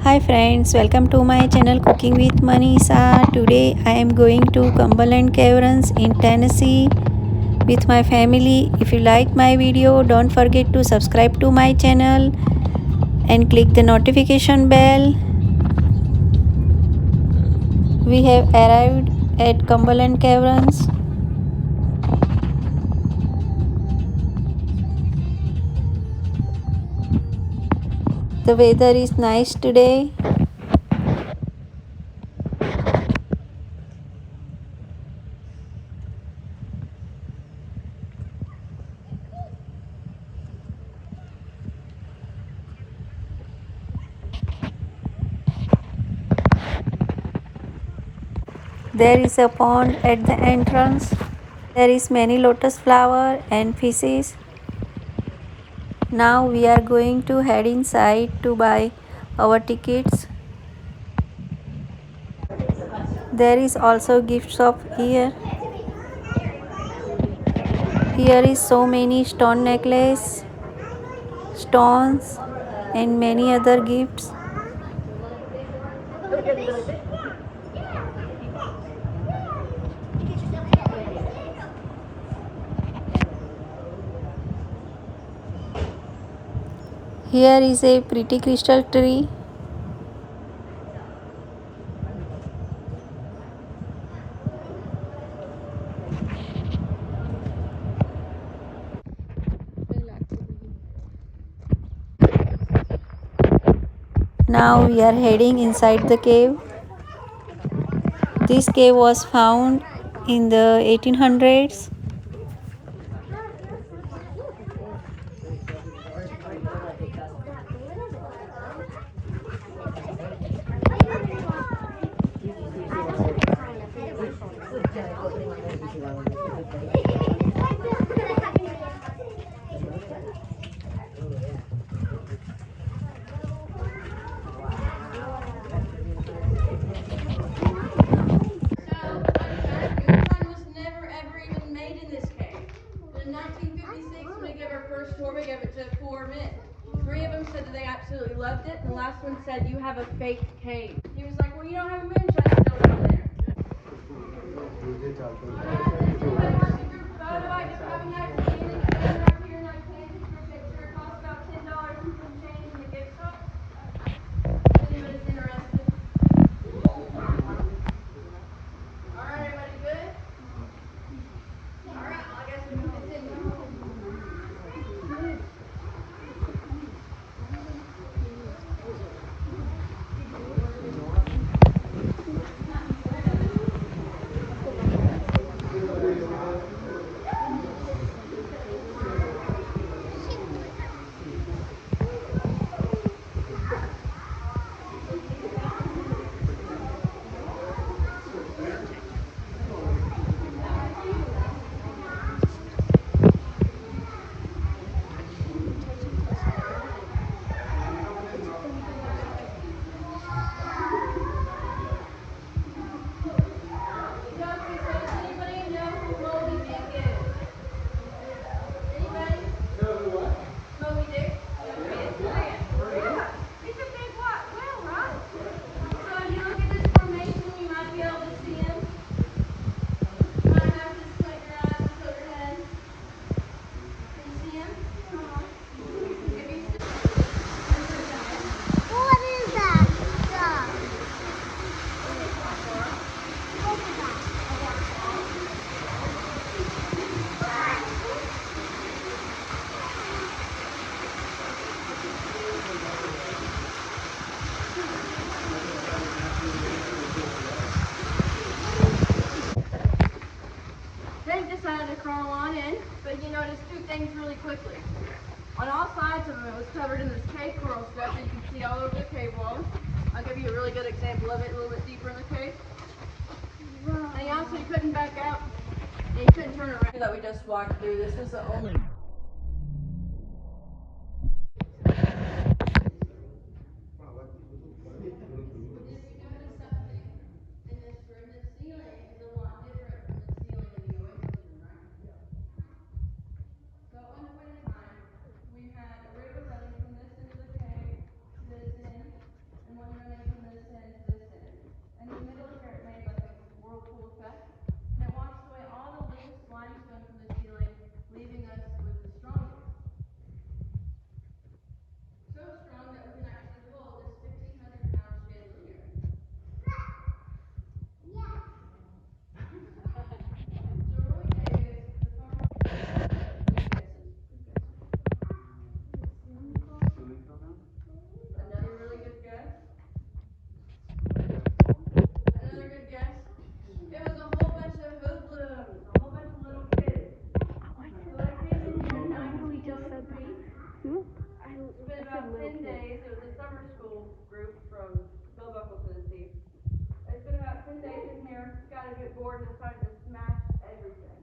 Hi friends, welcome to my channel Cooking with Manisha. Today I am going to Cumberland Caverns in Tennessee with my family. If you like my video, don't forget to subscribe to my channel and click the notification bell. We have arrived at Cumberland Caverns. The weather is nice today. There is a pond at the entrance. There is many lotus flower and fishes. Now we are going to head inside to buy our tickets. There is also gift shop here. Here is so many stone necklace, stones and many other gifts. Here is a pretty crystal tree. Now we are heading inside the cave. This cave was found in the 1800s. We gave it to 4 men. 3 of them said that they absolutely loved it, and the last one said, "You have a fake cave." He was like, "Well, you don't have a moonshine still down there." Everybody wants a group photo. I do have a nice stand right here, and I can take your picture. It costs about $10 and some change in the gift shop. If anybody's interested. All right, everybody good? All right, well, I guess we can continue. They decided to crawl on in, but you notice 2 things really quickly. On all sides of them, it was covered in this cave coral stuff that you can see all over the cave wall. I'll give you a really good example of it a little bit deeper in the cave. And you also couldn't back out, and you couldn't turn around. That we just walked through. This is the only. So at one point in time, we had a river running from this end of the cave to this end, and one to get bored and decide to smash everything.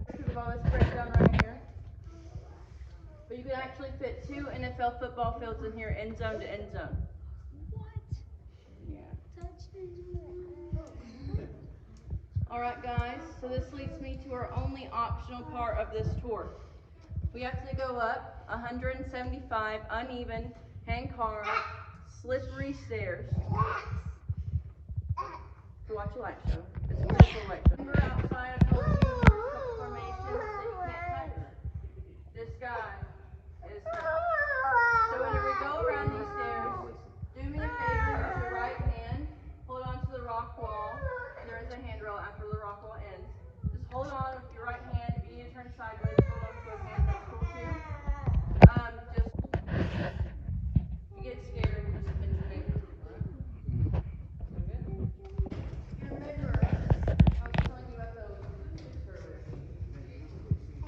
Because of all this breakdown right here. But you can actually fit 2 NFL football fields in here, end zone to end zone. Alright guys, so this leads me to our only optional part of this tour. We have to go up 175 uneven, hand-carved, slippery stairs. To watch a light show. It's a pretty cool light show. Remember outside I told you there's a couple formations that you can't touch? This guy is so whenever we go around these stairs, do me a favor, use your right hand, hold on to the rock wall. There is a handrail after the rock wall ends. Just hold on with your right hand. If you need to turn sideways, hold on to both hands. That's cool too. Just if you get scared, just pinch your finger. You remember I was telling you about those pictures earlier.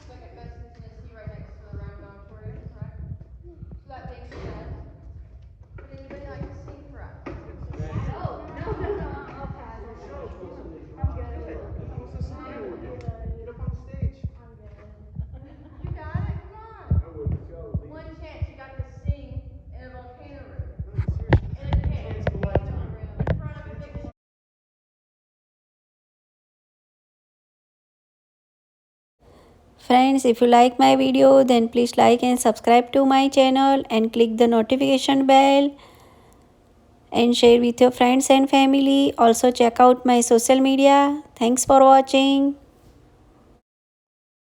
Second best in Tennessee, right next to the Round Auditorium, right? So that being said, would anybody like to sing for us? No. I'll pass. I'm good. Get up on the stage. You got it? Come on. One chance. You got to sing in a volcano room. In a cave. In front of a big. Friends, if you like my video, then please like and subscribe to my channel and click the notification bell and share with your friends and family. Also check out my social media. Thanks for watching.